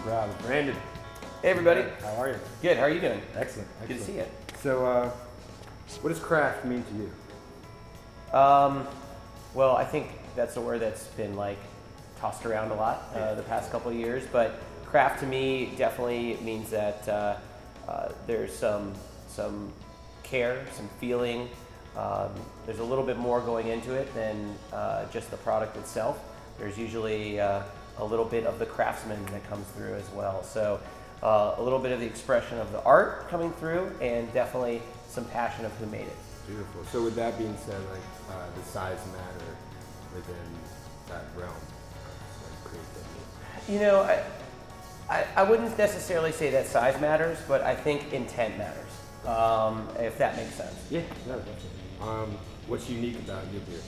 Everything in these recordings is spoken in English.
Brau. Brandon. Hey everybody. How are you? Good, how are you doing? Excellent. Good to see you. So, what does craft mean to you? Well, I think that's a word that's been like tossed around a lot the past couple of years, but craft to me definitely means that there's some care, some feeling. There's a little bit more going into it than just the product itself. There's usually a little bit of the craftsman that comes through as well. So a little bit of the expression of the art coming through, and definitely some passion of who made it. Beautiful. So with that being said, like the size matter within that realm, like creativity? You know, I wouldn't necessarily say that size matters, but I think intent matters, if that makes sense. Yeah, no, definitely. What's unique about your beer?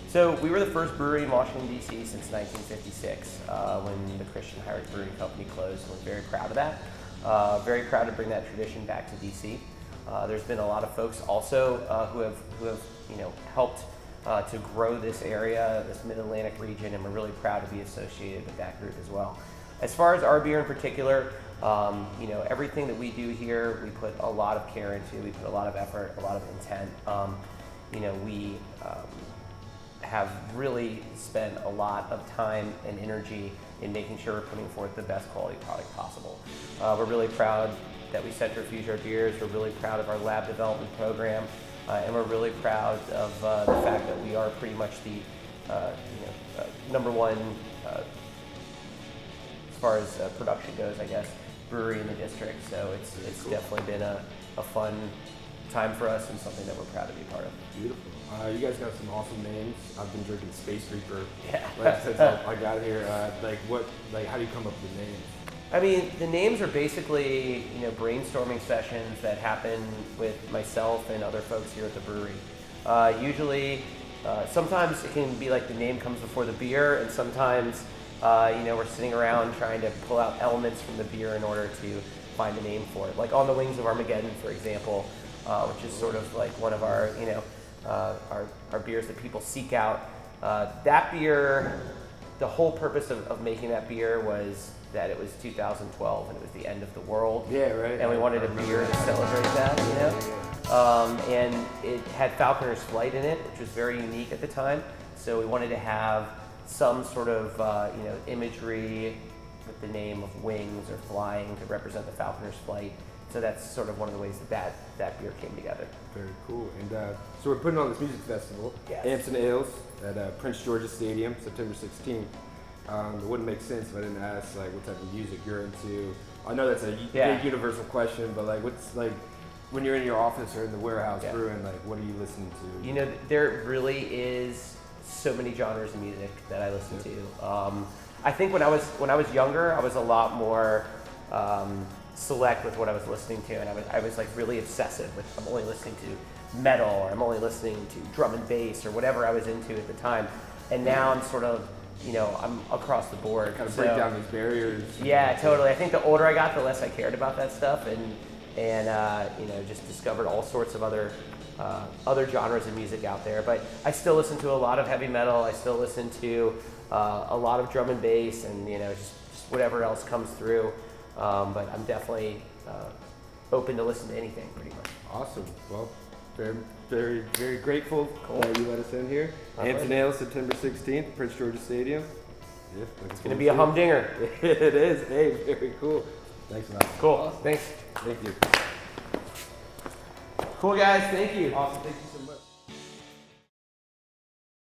So we were the first brewery in Washington, D.C. since 1956, when the Christian Heinrich Brewing Company closed. We're very proud of that. Very proud to bring that tradition back to D.C. There's been a lot of folks also who have helped to grow this area, this Mid-Atlantic region, and we're really proud to be associated with that group as well. As far as our beer in particular, everything that we do here, we put a lot of care into. We put a lot of effort, a lot of intent. We have really spent a lot of time and energy in making sure we're putting forth the best quality product possible. We're really proud that we centrifuge our beers. We're really proud of our lab development program, and we're really proud of the fact that we are pretty much the number one, as far as production goes, I guess, brewery in the district. So it's cool. Definitely been a fun time for us and something that we're proud to be part of. Beautiful. You guys got some awesome names. I've been drinking Space Reaper Yeah. Since I got here. How do you come up with the names? I mean, the names are basically, brainstorming sessions that happen with myself and other folks here at the brewery. Usually, sometimes it can be like the name comes before the beer, and sometimes, we're sitting around trying to pull out elements from the beer in order to find a name for it. Like On the Wings of Armageddon, for example, which is sort of like one of our, our beers that people seek out. That beer, the whole purpose of making that beer was that it was 2012 and it was the end of the world. Yeah, right. And we wanted a beer to celebrate that, and it had Falconer's Flight in it, which was very unique at the time. So we wanted to have some sort of, imagery with the name of wings or flying to represent the Falconer's Flight. So that's sort of one of the ways that beer came together. Very cool. And so we're putting on this music festival, Yes. Amps and Ales, at Prince George's Stadium, September 16th. It wouldn't make sense if I didn't ask what type of music you're into. I know that's a big universal question, but what's when you're in your office or in the warehouse brewing, what are you listening to? There really is so many genres of music that I listen to. I think when I was younger, I was a lot more select with what I was listening to, and I was really obsessive with I'm only listening to metal, or I'm only listening to drum and bass, or whatever I was into at the time. And now I'm sort of, I'm across the board. Kind of break down these barriers. Yeah, totally. I think the older I got, the less I cared about that stuff, and just discovered all sorts of other genres of music out there. But I still listen to a lot of heavy metal. I still listen to a lot of drum and bass, and just whatever else comes through. But I'm definitely open to listen to anything, pretty much. Awesome. Well, very, very, very grateful that you let us in here. Amps and Ales, September 16th, Prince George's Stadium. Yeah, it's going to be a humdinger. It is. Hey, very cool. Thanks a lot. Cool. Thanks. Thank you. Cool, guys. Thank you. Awesome. Thank you.